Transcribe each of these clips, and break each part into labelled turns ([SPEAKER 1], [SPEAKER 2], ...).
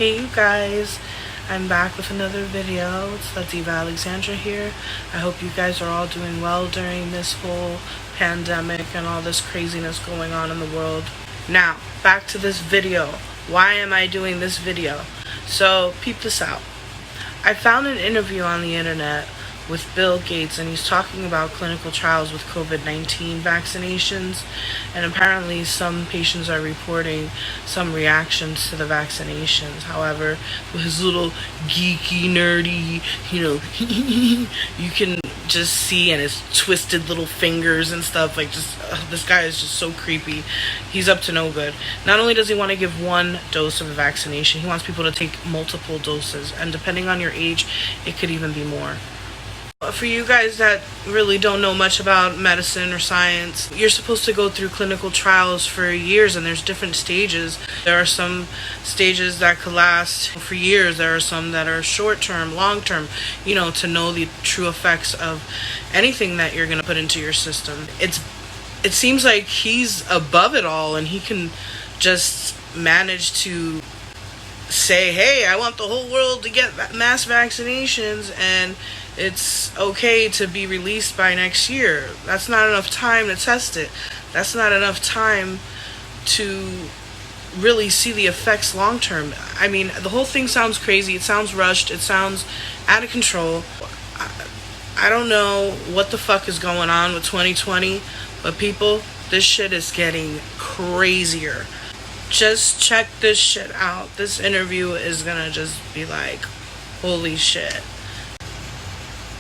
[SPEAKER 1] Hey you guys, I'm back with another video. It's the Diva Alexandra here. I hope you guys are all doing well during this whole pandemic and all this craziness going on in the world. Now, back to this video. Why am I doing this video? So, peep this out. I found an interview on the internet with Bill Gates, and he's talking about clinical trials with COVID-19 vaccinations, and apparently some patients are reporting some reactions to the vaccinations. However, with his little geeky, nerdy, you can just see, and his twisted little fingers and stuff, like this guy is just so creepy. He's up to no good. Not only does he want to give one dose of a vaccination, he wants people to take multiple doses, and depending on your age, it could even be more. For you guys that really don't know much about medicine or science, you're supposed to go through clinical trials for years, and there's different stages. There are some stages that could last for years. There are some that are short-term, long-term, to know the true effects of anything that you're going to put into your system. It seems like he's above it all, and he can just manage to say, hey, I want the whole world to get mass vaccinations, and it's okay to be released by next year. That's not enough time to test it. That's not enough time to really see the effects long term. I mean, the whole thing sounds crazy. It sounds rushed. It sounds out of control. I don't know what the fuck is going on with 2020, but people, this shit is getting crazier. Just check this shit out. This interview is gonna just be like, holy shit.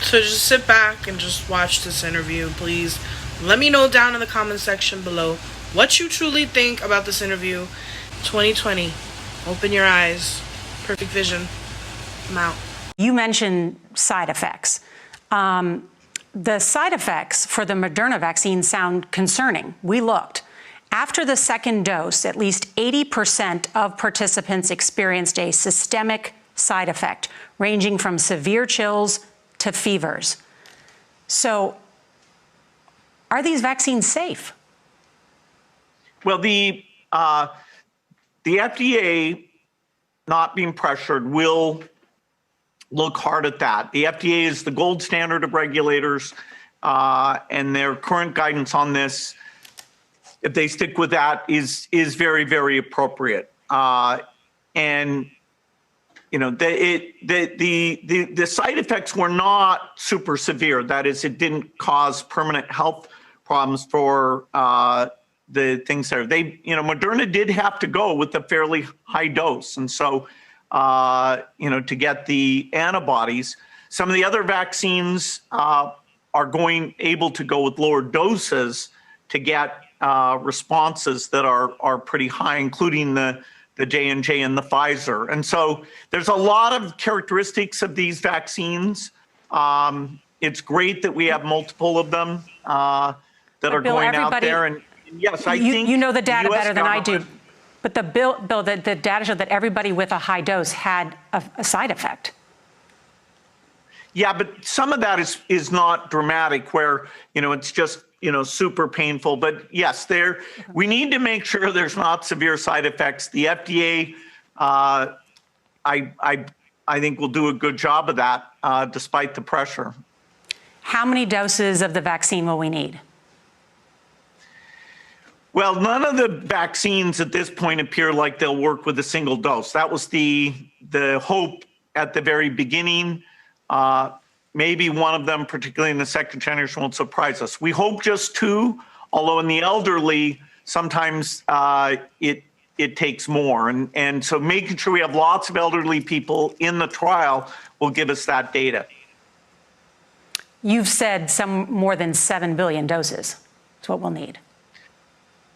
[SPEAKER 1] So just sit back and just watch this interview, please. Let me know down in the comment section below what you truly think about this interview. 2020, open your eyes. Perfect vision. I'm out.
[SPEAKER 2] You mentioned side effects. The side effects for the Moderna vaccine sound concerning. We looked. After the second dose, at least 80% of participants experienced a systemic side effect, ranging from severe chills to fevers. So, are these vaccines safe?
[SPEAKER 3] Well, the FDA, not being pressured, will look hard at that. The FDA is the gold standard of regulators, and their current guidance on this, if they stick with that, is very, very appropriate. And the side effects were not super severe. That is, it didn't cause permanent health problems for the things there. Moderna did have to go with a fairly high dose, and so to get the antibodies. Some of the other vaccines are able to go with lower doses to get responses that are pretty high, including the J&J and the Pfizer. And so there's a lot of characteristics of these vaccines. It's great that we have multiple of them that are
[SPEAKER 2] Bill,
[SPEAKER 3] going out there. And yes, I think
[SPEAKER 2] you know the data
[SPEAKER 3] US
[SPEAKER 2] better than I do. But the data showed that everybody with a high dose had a side effect.
[SPEAKER 3] Yeah, but some of that is not dramatic, where it's just super painful. But yes, we need to make sure there's not severe side effects. The FDA, I think, will do a good job of that, despite the pressure.
[SPEAKER 2] How many doses of the vaccine will we need?
[SPEAKER 3] Well, none of the vaccines at this point appear like they'll work with a single dose. That was the hope at the very beginning. Maybe one of them, particularly in the second generation, won't surprise us. We hope just two, although in the elderly, sometimes it takes more. And so making sure we have lots of elderly people in the trial will give us that data.
[SPEAKER 2] You've said some more than 7 billion doses. That's what we'll need.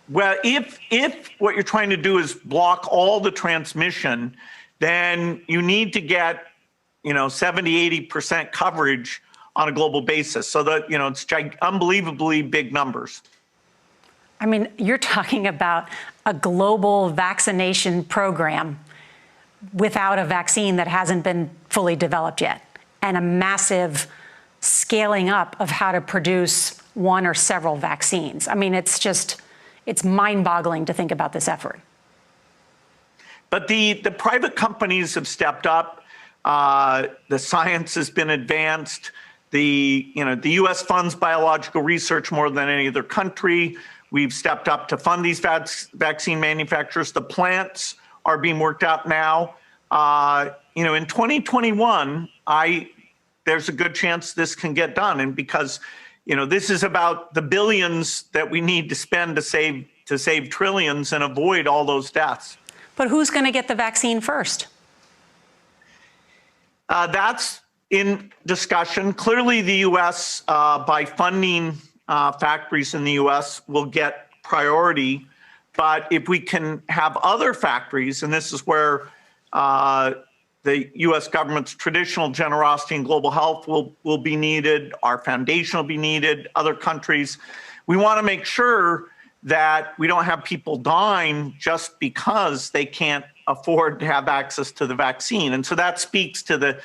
[SPEAKER 3] Well, if what you're trying to do is block all the transmission, then you need to get 70–80% coverage on a global basis. So that, it's unbelievably big numbers.
[SPEAKER 2] I mean, you're talking about a global vaccination program without a vaccine that hasn't been fully developed yet, and a massive scaling up of how to produce one or several vaccines. I mean, it's mind-boggling to think about this effort.
[SPEAKER 3] But the private companies have stepped up. The science has been advanced. The U.S. funds biological research more than any other country. We've stepped up to fund these vaccine manufacturers. The plants are being worked out now. In 2021, there's a good chance this can get done, and because this is about the billions that we need to spend to save trillions and avoid all those deaths.
[SPEAKER 2] But who's going to get the vaccine first?
[SPEAKER 3] That's in discussion. Clearly, the U.S., by funding factories in the U.S., will get priority. But if we can have other factories, and this is where the U.S. government's traditional generosity and global health will be needed, our foundation will be needed, other countries. We want to make sure that we don't have people dying just because they can't afford to have access to the vaccine. And so that speaks to the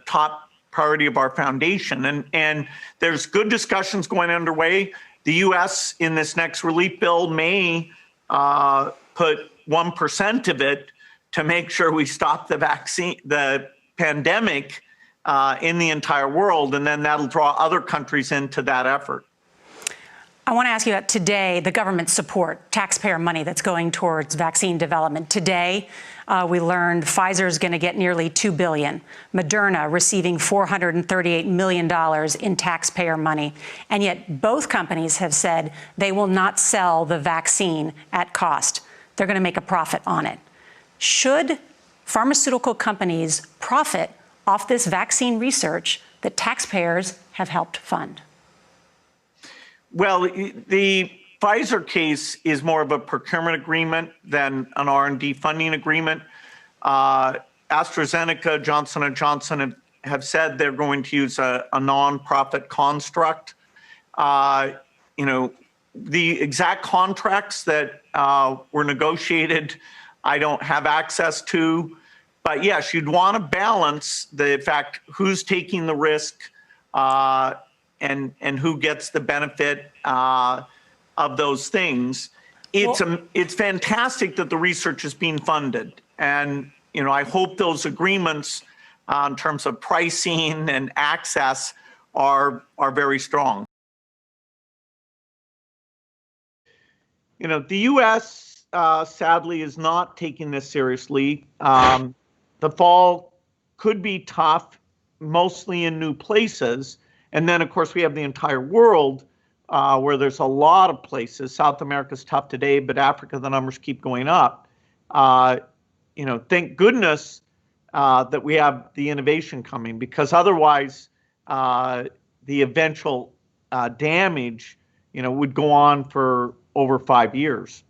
[SPEAKER 3] top priority of our foundation. And there's good discussions going underway. The U.S. in this next relief bill may put 1% of it to make sure we stop the pandemic in the entire world, and then that'll draw other countries into that effort.
[SPEAKER 2] I want to ask you about today, the government support, taxpayer money that's going towards vaccine development. Today, we learned Pfizer is going to get nearly $2 billion, Moderna receiving $438 million in taxpayer money. And yet both companies have said they will not sell the vaccine at cost. They're going to make a profit on it. Should pharmaceutical companies profit off this vaccine research that taxpayers have helped fund?
[SPEAKER 3] Well, the Pfizer case is more of a procurement agreement than an R&D funding agreement. AstraZeneca, Johnson & Johnson have said they're going to use a non-profit construct. The exact contracts that were negotiated, I don't have access to. But yes, you'd want to balance the fact who's taking the risk and who gets the benefit of those things. It's fantastic that the research is being funded, and I hope those agreements in terms of pricing and access are very strong. The U.S. Sadly is not taking this seriously. The fall could be tough, mostly in new places. And then, of course, we have the entire world where there's a lot of places. South America's tough today, but Africa, the numbers keep going up. Thank goodness that we have the innovation coming, because otherwise the eventual damage, would go on for over 5 years.